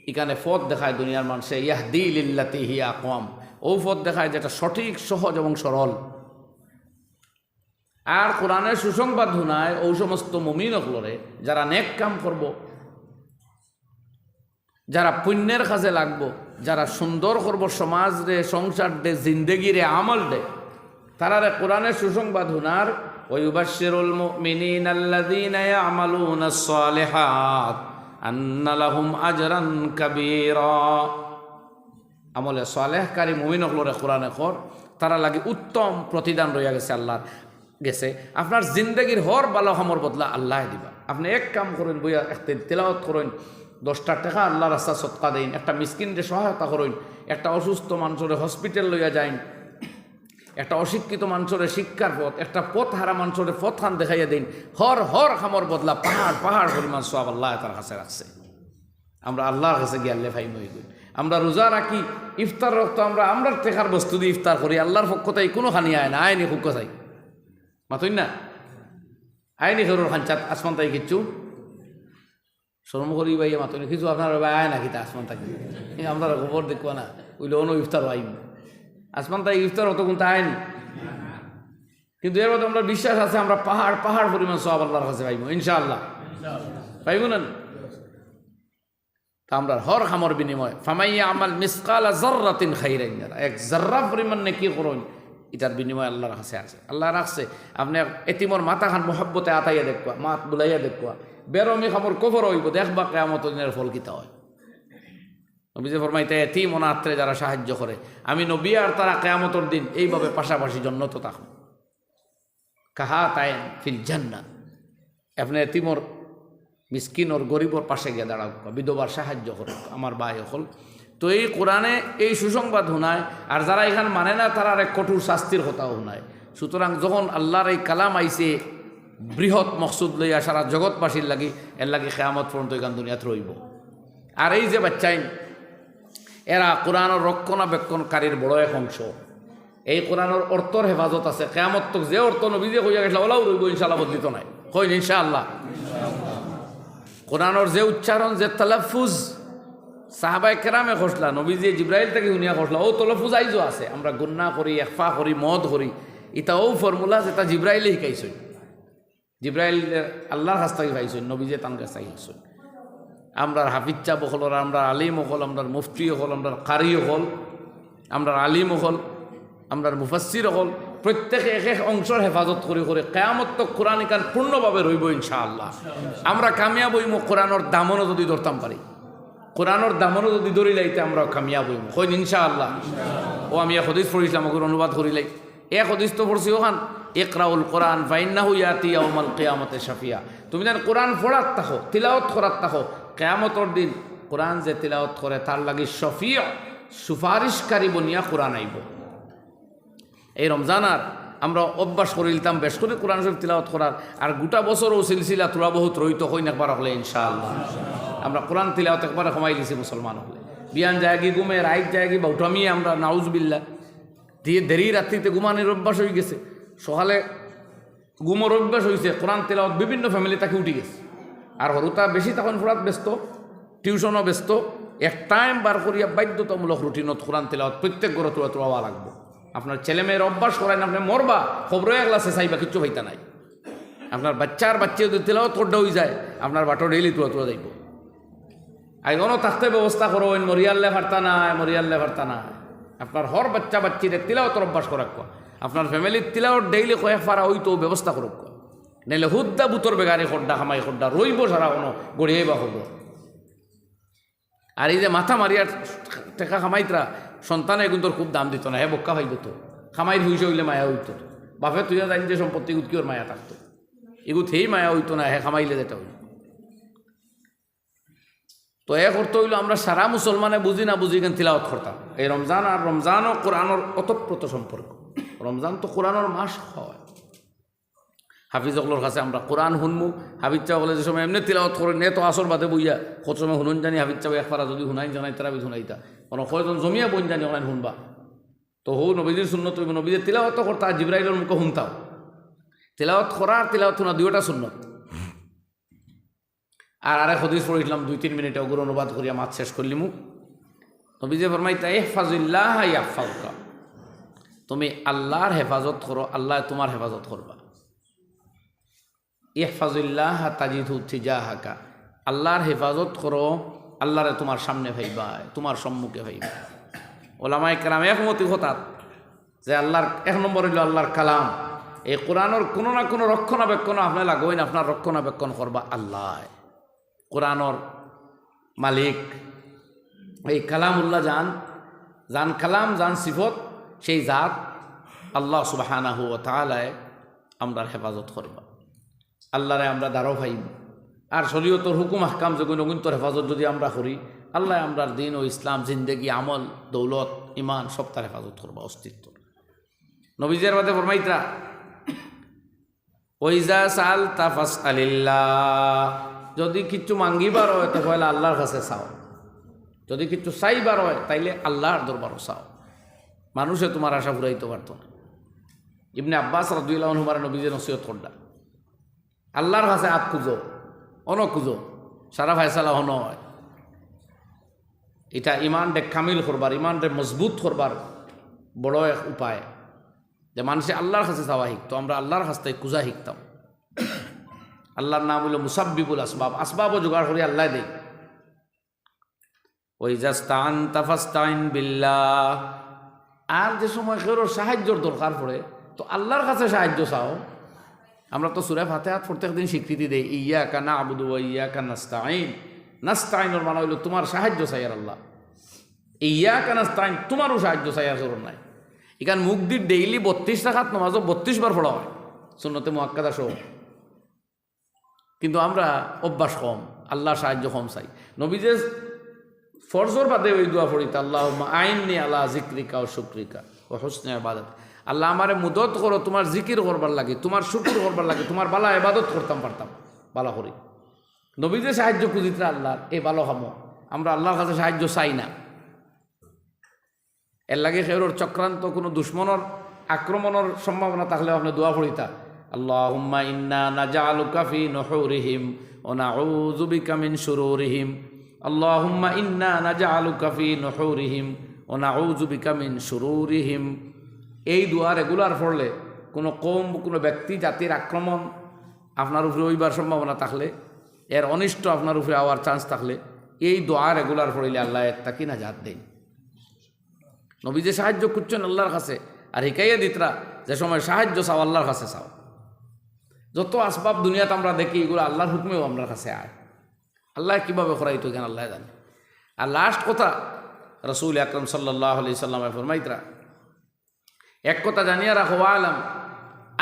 এখানে পথ দেখায় দুনিয়ার মানুষে, ইয়াহদি লিল্লাতি হিয়া আকওয়াম, ও পথ দেখায় যেটা সঠিক সহজ এবং সরল। আর কোরআনের সুসংবাদ শুনায় ও সমস্ত মুমিন হলরে যারা নেক কাম করব, যারা পুণ্যের কাজে লাগবো, যারা সুন্দর করব সমাজ রে, সংসার দে, জিন্দেগি রে, আমল দে, তারারে কোরআনের সুসংবাদ শুনার ওয়ায়ুবাশশিরুল মুমিনিনা আল্লাযীনা ইয়া'মালুনাস সালিহাত আন্না লাহুম আজরান কাবীরা। আমলে সালেহকারী মুমিন হলরে কোরআনে কর তারা লাগে উত্তম প্রতিদান রইয়া গেছে আল্লাহর গেছে। আপনার জিন্দগির হর ভালো খামর বদলা আল্লাহ দিবা। আপনি এক কাম করেন, বইয়া একটা তেলাওয়াত করেন, 10টা টাকা আল্লাহ রাস্তা সৎকা দেন, একটা মিসকিনরে সহায়তা করেন, একটা অসুস্থ মানুষরে হসপিটাল লইয়া যাইন, একটা অশিক্ষিত মানুষরে শিক্ষার পথ, একটা পথ হারা মানুষরে পথ খান দেখাইয়া দিন, হর হর খামর বদলা পাহাড় পাহাড় পরিমাণ সওয়াব আল্লাহ তার কাছে রাখছে। আমরা আল্লাহর কাছে গিয়ে আল্লাহ ফাইম হয়ে গই। আমরা রোজা রাখি, ইফতার রক্ত আমরা টেকার বস্তু দিয়ে ইফতার করি, আল্লাহর পক্ষ তাই কোনো খানি আয় না, আয়নি খুব কথাই মাতই না, আয়নি খেরোর খাঞ্চাত আসমান তাই কিচ্ছু শরম করি ভাইয়া মাতই কিছু আপনার আয় না কিতা আসমান তাকে আমরা খবর দেখবো না, ওইলে অন্য ইফতার আইন আসমান তাই ইফতার হতো কিন্তু আয়নি। কিন্তু এর মধ্যে আমরা বিশ্বাস আছে আমরা পাহাড় পাহাড় পরিমাণ সওয়াব আল্লাহর কাছে পাইব ইনশাআল্লাহ। পাইব না? তা আমরা হর খামর বিনিময় ফামাইয়া আমাল মিসকালা যাররাতিন খাইরান ইয়ারা, এক জাররা পরিমাণ নেকি করুন, এটার বিনিময় আল্লাহর কাছে আছে। আল্লাহ রাখছে আপনি এতিমর মাথা খান মহব্বতে আতাইয়া দেখবা, মাত বুলাইয়া দেখবা, বেরমি খামর কবর হইব, দেখবা কিয়ামত দিনের ফল কিতা হয়। নবী যে ফরমাইতে এতিম অনাথরে যারা সাহায্য করে, আমি নবী আর তারা কিয়ামতের দিন এইভাবে পাশাপাশি জান্নাতে থাকব। কাহা তাইন ফিল জান্নাহ, আপনি এতিমর মিসকিন ওর গরিবর পাশে গিয়ে দাঁড়াও, বিধবার সাহায্য করো আমার ভাই হল। তো এই কোরআনে এই সুসংবাদ শোনায়, আর যারা এখান মানে না তারা এক কঠোর শাস্তির কথাও শোনায়। সুতরাং যখন আল্লাহর এই কালাম আইছে বৃহৎ মকসুদ লইয়া সারা জগৎবাসীর লাগি, এর লাগি কিয়ামত পর্যন্ত এখান দুনিয়াত রইব। আর এই যে বাচ্চাইন এরা কোরআনের রক্ষণাবেক্ষণকারীর বড় এক অংশ। এই কোরআনের অর্থর হেফাজত আছে, কিয়ামত তক যে অর্থ নবী যে কইয়া গেছিল ওলাও রইব ইনশাআল্লাহ, বদলিত নাই, কইন ইনশাআল্লাহ। কোরআনের যে উচ্চারণ, যে তালাফুজ সাহাবায়ে কেরামে খসলা, নবী যে জিব্রাইল থেকে শুনিয়া খসলা, ও তলফুজ আইজও আছে। আমরা গুন্না করি, একফা করি, মদ করি, এটা ও ফর্মুলা যেটা জিব্রাইলে শিকাইছে। জিব্রাইল আল্লাহর কাছ থেকে পাইছেন, নবী যে তান কাছে পাইছেন। আমরা হাফিজ্জা বহল, আমরা আলিম হল, আমরা মুফতি হল, আমরা কারি হল, আমরা আলিম হল, আমরা মুফাসসির হল, প্রত্যেকে এক এক অংশের হেফাজত করে করে কিয়ামত তক কোরআন ইকান পূর্ণভাবে রইব ইনশাআল্লাহ। আমরা কামিয়াব হইমু কোরআনের দামনও যদি ধরতাম পারি, কোরআনের দামনও যদি ধরি লাইতে আমরা কামিয়াব হইমু, কইন ইনশাআল্লাহ। ও আমি এক হদিস পড়িছিলাম, ওগুলো অনুবাদ করি লাই। এক হদিস তো পড়ছি ওখান, ইকরাউল কোরআন ফাইন্নাহু ইয়াতি ইয়াউমাল কিয়ামতে শাফিয়া। তুমি যেন কোরআন পড়াত থাকো, তিলাওয়াত করাত থাকো, কিয়ামতের দিন কোরআন যে তিলাওয়াত করে তার লাগি শফিয়া, সুপারিশকারী বনিয়া কোরআন আইব। এই রমজান আর আমরা অভ্যাস করে নিতাম বেশ করে কোরআন শরীফ তিলাওয়াত করার, আর গোটা বছর ও সিলসিলা তোরা বহুত রইত হইন একবার হলে ইনশাআল্লাহ। আমরা কোরআন তিলাওয়াত একবার কমাই দিছি মুসলমান হলে। বিয়ান জায়গি ঘুমে, রাইত জায়গি বাউটামি, আমরা নাউজবিল্লাহ দিয়ে দেরি রাত্রিতে ঘুমানোর অভ্যাস হয়ে গেছে, সকালে ঘুমোর অভ্যাস হয়েছে, কোরআন তিলাওয়াত বিভিন্ন ফ্যামিলি তাকে উঠে গেছে। আর হরুতা বেশি তখন পড়াত ব্যস্ত, টিউশনও ব্যস্ত, এক টাইম বার করিয়া বাধ্যতামূলক রুটিনত কোরআন তিলাওয়াত প্রত্যেক ঘরে তোলা তোলা লাগবো। আপনার ছেলেমেয়ের অভ্যাস করায় না, আপনি মরবা খবর এক ক্লাসে চাইবা, কিচ্ছু ভাইতা নাই। আপনার বাচ্চার যদি তিলাওয়াত করতে হয়ে যায়, আপনার বাটো ডেইলি তোলা তোলা যাইব। আইগনও থাকতে ব্যবস্থা করো, মরিয়াল্লে ফার্তা নাই, মরিয়াল্লে ফার্তা নাই। আপনার হর বাচ্চা বাচ্চিদের তিলাওয়াতের অভ্যাস করাক, আপনার ফ্যামিলির তিলাওয়াত ডেইলি কয়েক ফারা হইতো ব্যবস্থা করুক, নাইলে হুদ্দা বুতর বেগারে খড্ডা খামাই খড্ডা রইব সারা কোনো গড়িয়াই বা হব। আর এই যে মাথা মারিয়ার টেকা খামাইতরা সন্তানে কিন্তু খুব দাম দিত না, হে বক্কা ভাইব তো খামাইর হুইসে হইলে মায়া হইতো। বাপে তুই জানি যে সম্পত্তি গুত কি ওর মায়া থাকতো, এগুত হেই মায়া হইতো না, হে খামাইলে যেটা হইল। তো এ করতে হইলো আমরা সারা মুসলমানে বুঝি না বুঝি কেন তিলাওয়াত করতাম। এই রমজান আর রমজানও কোরআনের অতপ্রত সম্পর্ক। রমজান তো কোরআনের মাস হয়। হাফিজগুলোর কাছে আমরা কোরআন শুনবো, হাফিজ চাও বলে যে সময় এমনি তিলাওয়াত করেন, এ তো আসর বাদে বইয়া কত সময় শুনুন জানি, হাফিজ চাও একবারা যদি শুনাই জানাই তারা শুনাইতা, কোনো কয়জন জমিয়া বইন জানি অনলাইন শুনবা। তো হো নবীজির সুন্নত, নবীদের তিলাওয়াত করতা, জিব্রাইলের মুখে শুনতাম। তিলাওয়াত করা আর তিলাওয়াত শোনা দুইটা সুন্নত। আর আরেক হদিস পড়িলাম 2-3 মিনিটে, ওগুলো অনুবাদ করিয়া মাত শেষ করলিমু। নবীজি ফরমাইতা ইহফাজিল্লাহ ইয়াহফাজুকা, তুমি আল্লাহর হেফাজত করো, আল্লাহ তোমার হেফাজত করবা। ইহফাজিল্লাহ তাজিদহু তিজাহাকা, আল্লাহর হেফাজত করো, আল্লাহরে তোমার সামনে ভাইবা, তোমার সম্মুখে ভাইবা। ওলামায়ে কেরাম একমতি হতাত যে আল্লাহর এক নম্বর হইল আল্লাহর কালাম। এই কোরআনের কোনো না কোনো রক্ষণাবেক্ষণ আপনি লাগবেন, আপনার রক্ষণাবেক্ষণ করবা আল্লাহ। কোরআনের মালিক এই কালামুল্লাহ জান কালাম, জান সিফত, সেই জাত আল্লাহ সুবহানাহু ওয়া তাআলা আমরার হেফাজত করবা, আল্লাহরে আমরা দাঁড়াও ভাইব। আর শরীয়তের হুকুম আহকাম জগুন্তর হেফাজত যদি আমরা করি, আল্লাহ আমরার দিন ও ইসলাম, জিন্দেগি, আমল, দৌলত, ইমান সব তার হেফাজত করবা, অস্তিত্ব। নবীজের বাদে ফরমাইতা ওয়াইজা সাআলতা ফাসআলিল্লাহ, যদি কিচ্ছু মাঙ্গিবার হয় তো পয়লা আল্লাহর কাছে চাও, যদি কিচ্ছু চাইবার হয় তাইলে আল্লাহর দরবারও চাও। মানুষে তোমার আশা ফুরাইতে পারত না। ইবনে আব্বাস রাদিয়াল্লাহু আনহু নবীজে নসিহত করলা, আল্লাহর কাছে হাত খুঁজো, খুঁজো, সারা ফায়সালা হয়। এটা ইমান ডে কামিল করবার, ইমান ডে মজবুত করবার বড় এক উপায়, যে মানুষে আল্লাহর কাছে চাওয়া শিখতো। আমরা আল্লাহর কাছ থেকে খুঁজা শিখতাম। আল্লাহর নাম হইল মুসাব্বিবুল আসবাব, আসবাবও জোগাড় করে আল্লাহ দেয়। ওই জাস্তাআনতা ফাস্তাইন বিল্লাহ। আর যে সময় কেউ সাহায্যর দরকার পড়ে তো আল্লাহর কাছে সাহায্য চাও। আমরা তো সূরা ফাতিহা প্রত্যেকদিন স্বীকৃতি দেই, ইয়াকা না'বুদু ওয়া ইয়াকা নাস্তাঈন। নাস্তাঈনের মানে হইল তোমার সাহায্য চাই আর আল্লাহ, ইয়াকা নাস্তাঈন তোমারও সাহায্য চাই আর জরুর নাই। এখান মুখ দিয়ে ডেইলি 32 রাকাত নামাজও 32 বার পড়া হয় সুন্নতে মুআক্কাদা সহ, কিন্তু আমরা অভ্যাস কম, আল্লাহ সাহায্য কম চাই। নবী যে ফরজর বাদে ওই দোয়া পড়িতে, আল্লাহুম্মা আইন্নি আলা যিকরিকা ওয়া শুকরিকা ওয়া হুসনি ইবাদাত, আল্লাহ আমারে মুদত করো তোমার জিকির করবার লাগে, তোমার শুকর করবার লাগে, তোমার বালা ইবাদত করতাম পারতাম বালা করি। নবী যে সাহায্য খুঁজিতে আল্লাহর এই ভালো হামো, আমরা আল্লাহর কাছে সাহায্য চাই না। এর লাগে খেউর চক্রান্ত কোনো দুশ্মনের আক্রমণের সম্ভাবনা থাকলে আপনি দোয়া পড়িতা, আল্লাহুম্মা ইন্না নাজআলুকা ফি নুহুরিহিম ওয়া নাউযু বিকা মিন শুরুরিহিম, আল্লাহুম্মা ইন্না নাজআলুকা ফি নুহুরিহিম ওয়া নাউযু বিকা মিন শুরুরিহিম। এই দোয়া রেগুলার পড়লে কোনো কম কোনো ব্যক্তি জাতির আক্রমণ আপনার উপরে হইবার সম্ভাবনা থাকলে, এর অনিষ্ট আপনার উপরে হওয়ার চান্স থাকলে, এই দোয়া রেগুলার পড়িলে আল্লাহ একটা কি নাজাত দেয়। নবী যে সাহায্য করছেন আল্লাহর কাছে, আর হিকাইয়া দিতরা যে সময় সাহায্য চাও আল্লাহর কাছে চাও। যত আসবাব দুনিয়াতে আমরা দেখি এগুলো আল্লাহর হুকমেও আমার কাছে আয়। আল্লাহ কীভাবে করাইতো কেন আল্লাহ জানে। আর লাস্ট কথা রাসূল আকরাম সাল্লাল্লাহু আলাইহি সাল্লামে ফরমাইতরা, এক কথা জানিয়া রাখো, আলাম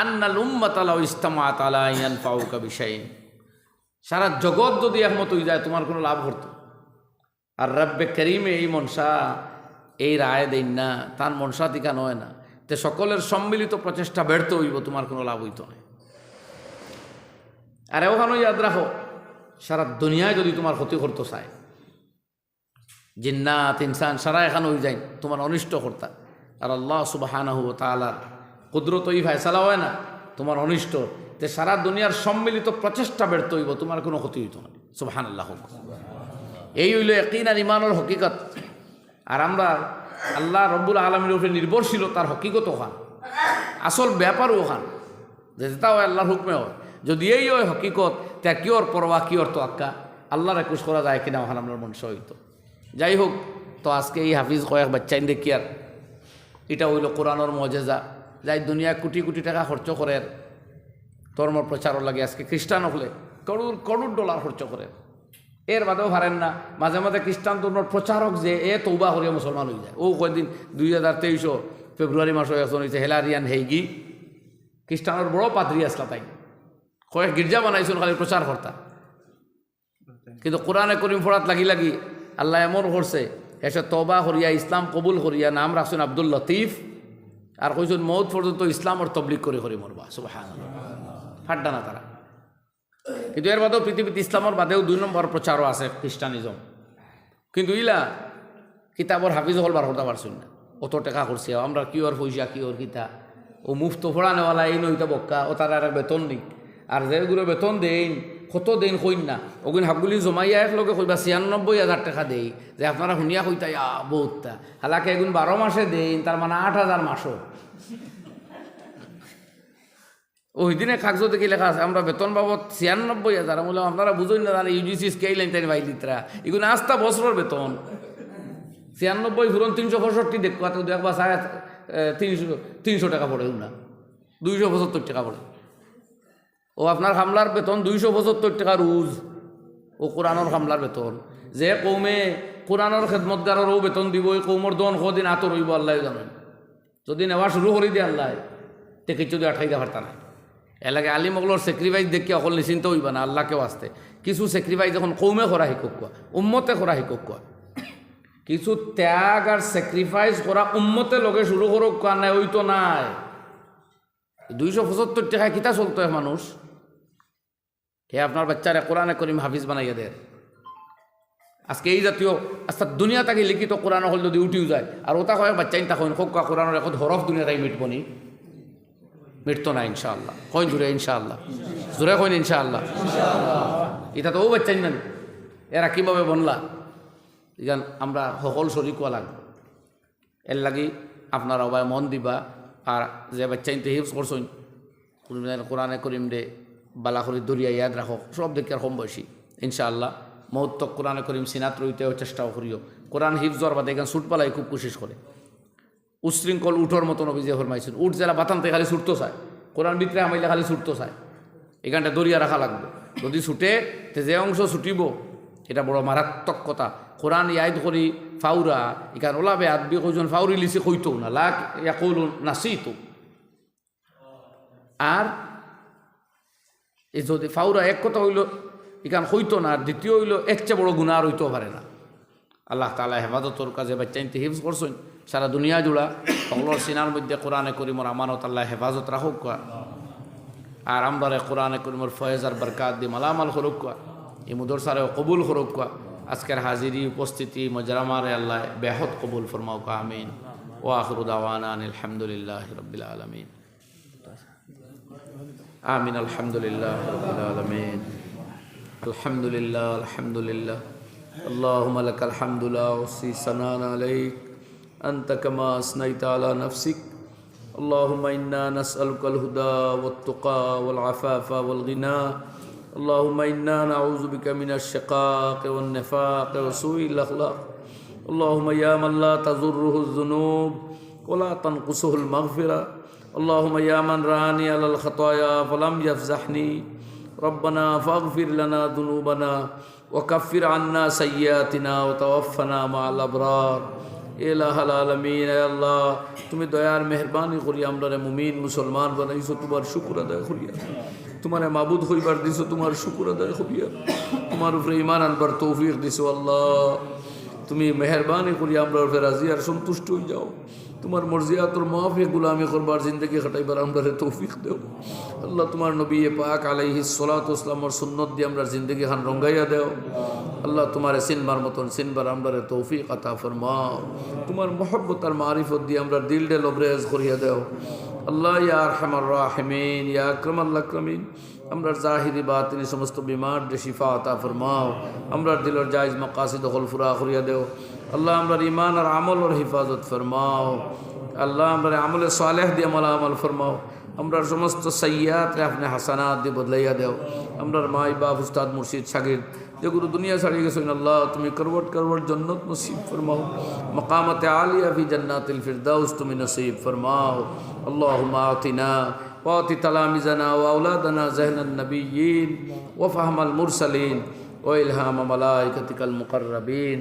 আন্নাল উম্মাতা লাউ ইজতামাআত আলা আন ইয়ানফাউকা বিশাইইন, সারা জগৎ যদি একমত হয়ে যায় তোমার কোনো লাভ হতো। আর রব্বে করিমে এই মনসা এই রায় দেন না, তার মনসা টিকা নয় না, তে সকলের সম্মিলিত প্রচেষ্টা ব্যর্থ হইব, তোমার কোনো লাভ হইত না। আর ওখানে ইয়াদ রাখো, সারা দুনিয়ায় যদি তোমার ক্ষতি করতে চায়, জিন্নাত ইনসান সারা এখানে হয়ে যায় তোমার অনিষ্ট কর্তা, আর আল্লাহ সুবহানাহু ওয়া তাআলার কুদরত এই ফয়সালা হয় না তোমার অনিষ্ট, তে সারা দুনিয়ার সম্মিলিত প্রচেষ্টা ব্যর্থ হইব, তোমার কোনো ক্ষতি হইত না। সুবহানাল্লাহ। এই হইল ইয়াকিন আর ঈমানের হকিকত। আর আমরা আল্লাহ রব্বুল আলামিনের উপরে নির্ভরশীল, তার হকিকত ওখান, আসল ব্যাপারও ওখান, যেটা হয় আল্লাহর হুকমে হয়। যদি এই হয় হকিকত, তা কিওর পরোয়া কিওর তো আক্কা আল্লাহর একুশ করা যায় কিনা ওখানে আপনার মনসা হইতো। যাই হোক, তো আজকে এই হাফিজ কয়েক বাচ্চাইন দেখি, আর এটা হইল কোরআনের মজেজা, যাই দুনিয়া কোটি কোটি টাকা খরচ করে ধর্ম প্রচারও লাগে। আজকে খ্রিস্টান হলে করোড় করোড় ডলার খরচ করে, এর বাদেও পারেন না। মাঝে মাঝে খ্রিস্টান ধর্মের প্রচারক যে তৌবা করিয়া মুসলমান হয়ে যায়। ও কয়দিন 2023 ফেব্রুয়ারি মাস হয়েছে হেলারিয়ান হেইগি খ্রিস্টানের বড় পাদ্রী আসলা, তাই কয়েক গির্জা বানাইছেন খালি প্রচার কর্তা, কিন্তু কোরআনে করিম ফোড়াত লাগি লাগি আল্লাহ এমন করছে, এসে তবা করিয়া ইসলাম কবুল করিয়া নাম রাখছেন আব্দুল লতিফ, আর কইছেন মৌত পর্যন্ত ইসলামর তবলিগ করে মরবা। সুবহানাল্লাহ, ফাড্ডা না তারা। কিন্তু এর বাদেও পৃথিবীতে ইসলামের বাদেও 2 নম্বর প্রচারও আছে খ্রিস্টানিজম, কিন্তু ইলা কিতাবর হাফিজ হলবার হতে পারছেন না। অত টাকা করছে আমরা কি ওর পয়সা কি ওর কিতা, ও মুফত ফোড়ানেওয়ালা এই নইতা বক্কা, ও তার আর বেতন নেই। আর যেগুলো বেতন দেন কত দিন কইন না, ওগুলো হাবগুলি জমাইয়া একলগে কইবা 96,000 টাকা দেই, যে আপনারা শুনিয়া কইতা বহুতটা, হালাকে এগুন 12 মাসে দেন, তার মানে 8,000 মাসও। ওই দিনে কাগজ দেখি লেখা আছে আমরা বেতন বাবদ 96,000। আমি বললাম আপনারা বুঝুন না, ইউজিসি স্কেল লাইন তাই ভাই দিতরা এগুলো আস্তা বছরের বেতন 96 ফুরন 365 দেখবা, তো দেখবা 300 টাকা পড়ে না, 275 টাকা পড়ে। ও আপনার হামলার বেতন 275 টাকা রোজ, ও কোরআনের হামলার বেতন। যে কৌমে কোরআনের খেদমতদারেরও বেতন দিব, ওই কৌমর দন কদিন আতর হইব আল্লাহ জানেন। যদি নেওয়া শুরু করে দিয়ে আল্লাহ তে কিছু দিয়ে আঠাইতে পারতা না। এলাকে আলিমগলোর স্যাক্রিফাইস দেখে অকল নিশ্চিন্ত হইবা না, আল্লাহকেও আসতে কিছু স্যাক্রিফাইস যখন কৌমে করা শিকক কোয়া, উম্মতে করা শিকক কোয়া, কিছু ত্যাগ আর স্যাক্রিফাইস করা উম্মতে লগে শুরু করুক কোয়া নাই, ওই তো নাই। 275 টাকায় কিতা চলতো মানুষ, হে আপনার বাচ্চারা কোরআনে করিম হাফিজ বানাইয়া দেয়। আজকে এই জাতীয় আস্তা দুনিয়া তাকে লিখিত কোরআন হল যদি উঠিও যায়, আর ওটা কয়েক বাচ্চাইন তা কইন খোকা কোরআনের এখন হরফ দুনিয়া তাই মিটবনি, মিটতো না ইনশাআল্লাহ। কইন জুড়ে ইনশাআল্লাহ, জুড়ে কইন ইনশাআল্লাহ। এটা তো ও বাচ্চাইন না, এরা কীভাবে বনলা, ইগান আমরা সকল শরীক হওয়া লাগবে। এর লাগি আপনারা সবাই মন দিবা, আর যে বাচ্চাইনতে হিফজ করছেন কোরআনে করিম রে বালাখরি দরিয়া ইয়াদ রাখো সব দেখে আর কম বয়সী ইনশাআল্লাহ মহত্তক কোরআনে করিম সিনাত রইতেও চেষ্টাও করিও কোরআন হিফজর বাদে এখান ছুট পালাই খুব কোশিশ করে উশৃঙ্খল উঠোর মতন অভিযোগ ফরমাইছেন উঠ যারা বাতানতে খালি ছুটতো চায় কোরআন ভিতরে হামাইলে খালি ছুটতো চায় এখানটা দরিয়া রাখা লাগবে যদি ছুটে তে যে অংশ ছুটিব এটা বড় মারাত্মক কথা কোরআন ইয়াদ করি ফাউরা এখান ওলাবে আদবি কইজন ফাউরি লিসি কইতো না লাখ ইয়াকুল নাসিতু আর এই যদি ফাউরা এক কথা হইল এখান হইতো না আর দ্বিতীয় হইল এর চেয়ে বড় গুনাহ আর হইতেও পারে না আল্লাহ তাআলা হেফাজতর কাজে বাচ্চাইতে হিফজ করছেন সারা দুনিয়া জুড়া সকলের সিনার মধ্যে কোরআনে করিমর আমানত আল্লাহ হেফাজত রাখুক আর আমরারে কোরআনে করিমর ফয়েজ আর বরকাত দি মালামাল করুক এই মুদরসারে কবুল করুক আজকের হাজিরি উপস্থিতি মজরামারে আল্লাহ বেহত কবুল ফরমাও আমিন ও আখিরু দাওয়ানা আলহামদুলিল্লাহি রাব্বিল আলামিন آمين الحمد لله رب العالمين الحمد لله الحمد لله اللهم لك الحمد لا أحصي ثناء عليك أنت كما أثنيت على نفسك اللهم إنا نسألك الهدى والتقى والعفاف والغنى اللهم إنا نعوذ بك من الشقاق والنفاق وسوء الأخلاق اللهم يا من لا تضره الذنوب ولا تنقصه المغفرة اللهم يا من راني على الخطايا فلم يفزحني ربنا فاغفر لنا ذنوبنا وكفر عنا سيئاتنا وتوفنا مع الأبرار إله العالمين يا الله তুমি দয়ার মেহেরবানি করি আমরারে মুমিন মুসলমান বানাইছো তোমার শুকর আদায় করিয়া তোমারে মাবুদ হইবার দিছো তোমার শুকর আদায় করিয়া তোমার উপরে ঈমান আনবার তৌফিক দিছো আল্লাহ তুমি মেহেরবানি করি আমরার উপরে রাজি আর সন্তুষ্ট হয়ে যাও তোমার মর্জিয়াতুর মাফিক গুলামি করবার জিন্দগি খাটাইবার আমরারে তৌফিক দেও আল্লাহ তোমার নবী পাক আলাইহিস সালাতু ওয়াসসালামের সুন্নত দিয়ে আমরার জিন্দগি খান রঙ্গাইয়া দেও আল্লাহ তোমার সিনবার মতন সিনবার আমরারে তৌফিক আতা ফরমাও তোমার মহব্বত আর মারিফত দিয়ে আমরার দিল ডে লবরেজ করিয়া দেও আল্লাহ ইয়া আরহামার রাহিমিন ইয়া আকরামাল আকরামিন আমরার জাহিরি বাতিনি সমস্ত বিমার দে শিফা আতা ফরমাও আমরার দিলের জায়েজ মাকাসিদ হল ফুরা করিয়া দেও আল্লাহ আমরার ঈমান আর আমলের হিফাজত ফরমাও আল্লাহ আমরার আমলে সালেহ দিয়ে আমল ফরমাও আমরার সমস্ত সাইয়্যাত আপনি হাসানাত দিয়ে বদলাইয়া দেও আমরার মাই বাপ উস্তাদ মুর্শিদ শাগির যেগুলো দুনিয়া ছাড়িয়ে গেছেন আল্লাহ তুমি করবট জন্নত নসিব ফরমাও মকামতে আলিয়া ফি জান্নাতিল ফিরদাউস তুমি নসিব ফরমাও আল্লাহুম্মা আতিনা وآت تلاميذنا وأولادنا ذهن النبيين وفهم المرسلين وإلهام ملائكتك المقربين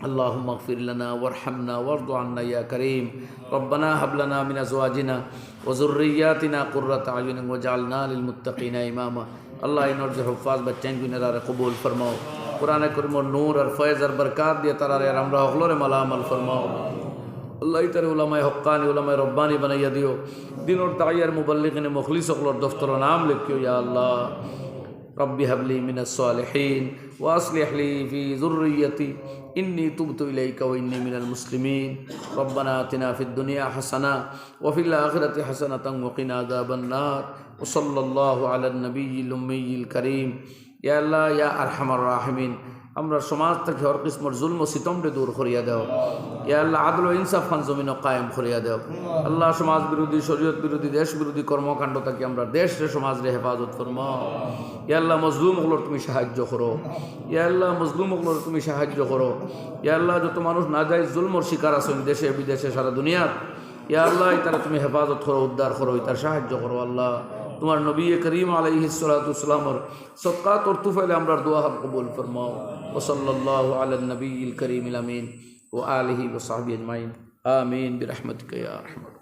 اللهم اغفر لنا وارحمنا وارض عنا يا كريم ربنا هب لنا من أزواجنا وذرياتنا قرة أعين واجعلنا للمتقين إماما الله ينرجع حفاظ بچين کو نرار قبول فرماؤ قرآن کریم اور نور اور فیض اور برکات دیا ترار رمرا اخلور ملامل فرماؤ اللہ تعالی علماء حقانی علماء ربانی بنایا دیو دین اور تعیر مبلغین مخلص اخلور دفتر و نام لکھیو یا اللہ ربی حب لی من الصالحین واصلح لی فی ذریتی انی تبت الیک و انی من المسلمین ربنا آتنا فی الدنیا حسنہ وفی الآخرة حسنة وقنا عذاب النار وصلی اللہ علی النبی الامی الکریم یا اللہ یا ارحم الراحمین আমরা সমাজ থেকে হর কিসমর জুলম ও সিতমরে দূর করিয়া দাও ইয়া আল্লাহ আদল ও ইনসাফ খান জমিন কায়েম করিয়া দাও আল্লাহ সমাজ বিরোধী শরীয়ত বিরোধী দেশ বিরোধী কর্মকাণ্ড থেকে আমরা দেশ রে সমাজ রে হেফাজত ফরমাও ইয়া আল্লাহ মজলুম হলোর তুমি সাহায্য করো ইয়া আল্লাহ মজলুম হলোর তুমি সাহায্য করো ইয়া আল্লাহ যত মানুষ নাজায়েজ জুলমর শিকার আছেন দেশে বিদেশে সারা দুনিয়া ইয়া আল্লাহ তারা তুমি হেফাজত করো উদ্ধার করো তার সাহায্য করো আল্লাহ তোমার নবী করিম আলাইহিস সালাতু ওয়াসসালামের সদকাত और तुफैल আমরার দোয়া কবুল ফরমাও ওয়া সাল্লাল্লাহু আলা নবিয়িল করিমিল আমিন ওয়া আলিহি ওয়া সাহবিহি আজমাইন আমিন বিরহমাতিকা ইয়া আরহামার